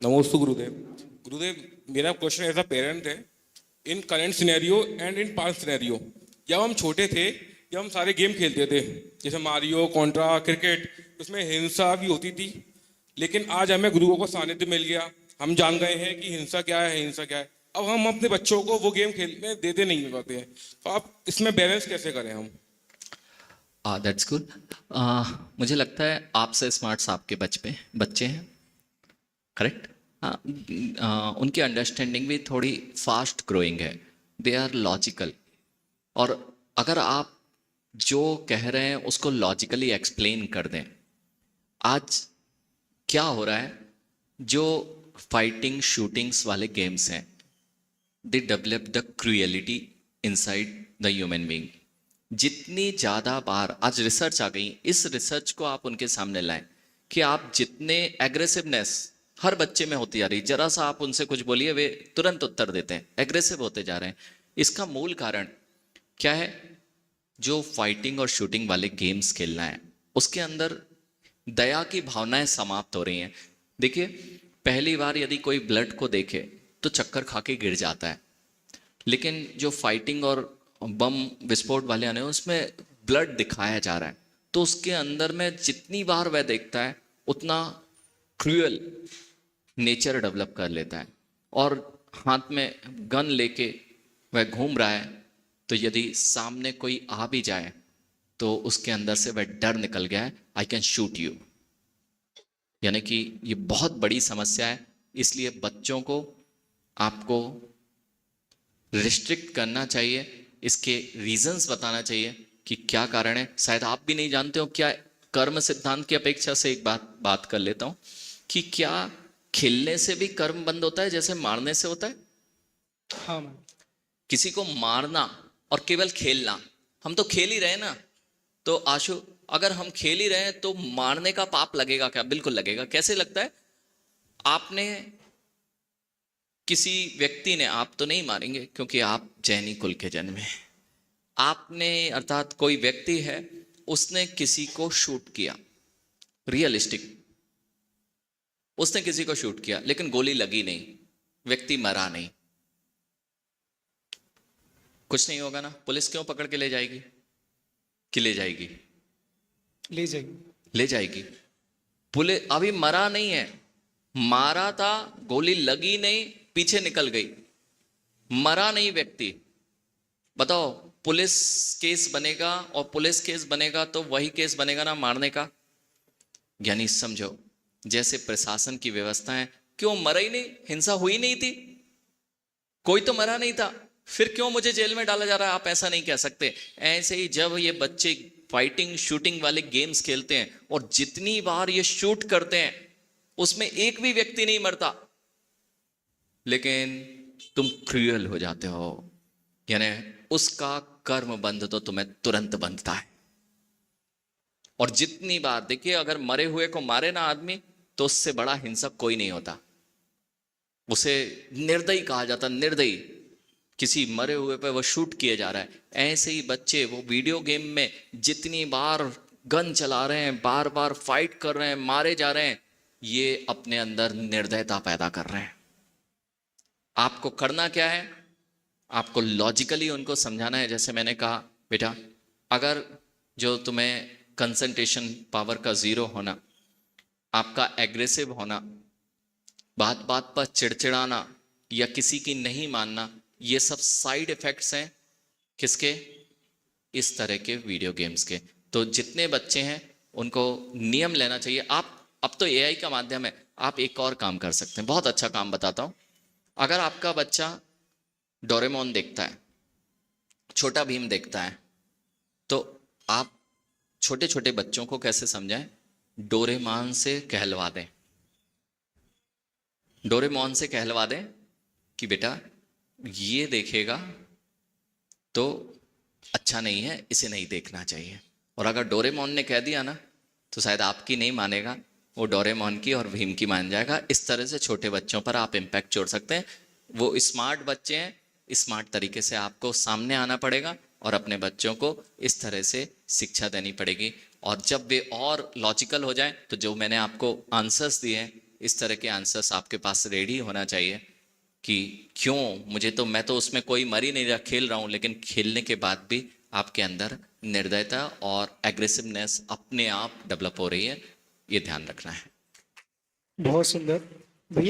नमोस्तु गुरुदेव। गुरुदेव, मेरा question as a parent है, in current scenario and in past scenario, जब हम छोटे थे, जब हम सारे गेम खेलते थे जैसे मारियो, कॉन्ट्रा, क्रिकेट, उसमें हिंसा भी होती थी। लेकिन आज हमें गुरुओं का सानिध्य मिल गया, हम जान गए हैं कि हिंसा क्या है, हिंसा क्या है। अब हम अपने बच्चों को वो गेम खेलने देते नहीं पाते हैं, तो आप इसमें बैलेंस कैसे करें हम? That's good. मुझे लगता है आपसे स्मार्ट्स आपके बच्चे हैं, करेक्ट? उनकी अंडरस्टैंडिंग भी थोड़ी फास्ट ग्रोइंग है, दे आर लॉजिकल। और अगर आप जो कह रहे हैं उसको लॉजिकली एक्सप्लेन कर दें। आज क्या हो रहा है, जो फाइटिंग शूटिंग्स वाले गेम्स हैं, they develop the cruelty inside the human being. जितनी ज़्यादा बार आज रिसर्च आ गई, इस रिसर्च को आप उनके सामने लाएं कि आप जितने एग्रेसिवनेस हर बच्चे में होती जा रही, जरा सा आप उनसे कुछ बोलिए वे तुरंत उत्तर देते हैं, एग्रेसिव होते जा रहे हैं। इसका मूल कारण क्या है? जो फाइटिंग और शूटिंग वाले गेम्स खेलना है, उसके अंदर दया की भावनाएं समाप्त हो रही हैं। देखिए, पहली बार यदि कोई ब्लड को देखे तो चक्कर खा के गिर जाता है, लेकिन जो फाइटिंग और बम विस्फोट वाले आने उसमें ब्लड दिखाया जा रहा है, तो उसके अंदर में जितनी बार वह देखता है उतना क्रूअल नेचर डेवलप कर लेता है। और हाथ में गन लेके वह घूम रहा है, तो यदि सामने कोई आ भी जाए तो उसके अंदर से वह डर निकल गया है, आई कैन शूट यू। यानी कि ये बहुत बड़ी समस्या है। इसलिए बच्चों को आपको रिस्ट्रिक्ट करना चाहिए, इसके रीजंस बताना चाहिए कि क्या कारण है। शायद आप भी नहीं जानते हो क्या। कर्म सिद्धांत की अपेक्षा से एक बात कर लेता हूं कि क्या खेलने से भी कर्म बंद होता है जैसे मारने से होता है? हाँ मैम। किसी को मारना और केवल खेलना, हम तो खेल ही रहे ना। तो आशु, अगर हम खेल ही रहे हैं तो मारने का पाप लगेगा क्या? बिल्कुल लगेगा। कैसे लगता है? आपने किसी व्यक्ति ने, आप तो नहीं मारेंगे क्योंकि आप जैनी कुल के जन्मे हैं, आपने अर्थात कोई व्यक्ति है, उसने किसी को शूट किया, रियलिस्टिक, उसने किसी को शूट किया लेकिन गोली लगी नहीं, व्यक्ति मरा नहीं, कुछ नहीं होगा ना? पुलिस क्यों पकड़ के ले जाएगी? कि ले जाएगी? ले जाएंगे। ले जाएगी। पुलिस अभी मरा नहीं है, मारा था, गोली लगी नहीं, पीछे निकल गई, मरा नहीं व्यक्ति। बताओ, पुलिस केस बनेगा, और पुलिस केस बनेगा तो वही केस बनेगा ना मारने का। यानी समझो, जैसे प्रशासन की व्यवस्था है, क्यों मरा ही नहीं? हिंसा हुई नहीं थी, कोई तो मरा नहीं था, फिर क्यों मुझे जेल में डाला जा रहा है? आप ऐसा नहीं कह सकते। ऐसे ही जब ये बच्चे फाइटिंग शूटिंग वाले गेम्स खेलते हैं और जितनी बार ये शूट करते हैं उसमें एक भी व्यक्ति नहीं मरता, लेकिन तुम क्रूअल हो जाते हो। यानी उसका कर्म बंध तो तुम्हें तुरंत बंधता है। और जितनी बार देखिए, अगर मरे हुए को मारे ना आदमी, तो उससे बड़ा हिंसक कोई नहीं होता। उसे निर्दयी कहा जाता, निर्दयी। किसी मरे हुए पे वो शूट किए जा रहा है। ऐसे ही बच्चे वो वीडियो गेम में जितनी बार गन चला रहे हैं, बार बार फाइट कर रहे हैं, मारे जा रहे हैं, ये अपने अंदर निर्दयता पैदा कर रहे हैं। आपको करना क्या है? आपको लॉजिकली उनको समझाना है। जैसे मैंने कहा, बेटा, अगर जो तुम्हें कंसंट्रेशन पावर का जीरो होना, आपका एग्रेसिव होना, बात बात पर चिड़चिड़ाना या किसी की नहीं मानना, ये सब साइड इफेक्ट्स हैं किसके? इस तरह के वीडियो गेम्स के। तो जितने बच्चे हैं उनको नियम लेना चाहिए। आप अब तो एआई का माध्यम है, आप एक और काम कर सकते हैं, बहुत अच्छा काम बताता हूं। अगर आपका बच्चा डोरेमोन देखता है, छोटा भीम देखता है, तो आप छोटे छोटे बच्चों को कैसे समझाएं? डोरेमोन से कहलवा दें, डोरेमोन से कहलवा दें कि बेटा ये देखेगा तो अच्छा नहीं है, इसे नहीं देखना चाहिए। और अगर डोरेमोन ने कह दिया ना, तो शायद आपकी नहीं मानेगा, वो डोरेमोन की और भीम की मान जाएगा। इस तरह से छोटे बच्चों पर आप इम्पैक्ट छोड़ सकते हैं। वो स्मार्ट बच्चे हैं, स्मार्ट तरीके से आपको सामने आना पड़ेगा और अपने बच्चों को इस तरह से शिक्षा देनी पड़ेगी। और जब वे और लॉजिकल हो जाएं, तो जो मैंने आपको आंसर्स दिए हैं इस तरह के आंसर्स आपके पास रेडी होना चाहिए कि क्यों मुझे तो, मैं तो उसमें कोई मर ही नहीं रहा, खेल रहा हूं, लेकिन खेलने के बाद भी आपके अंदर निर्दयता और एग्रेसिवनेस अपने आप डेवलप हो रही है। ये ध्यान रखना है। बहुत सुंदर भैया।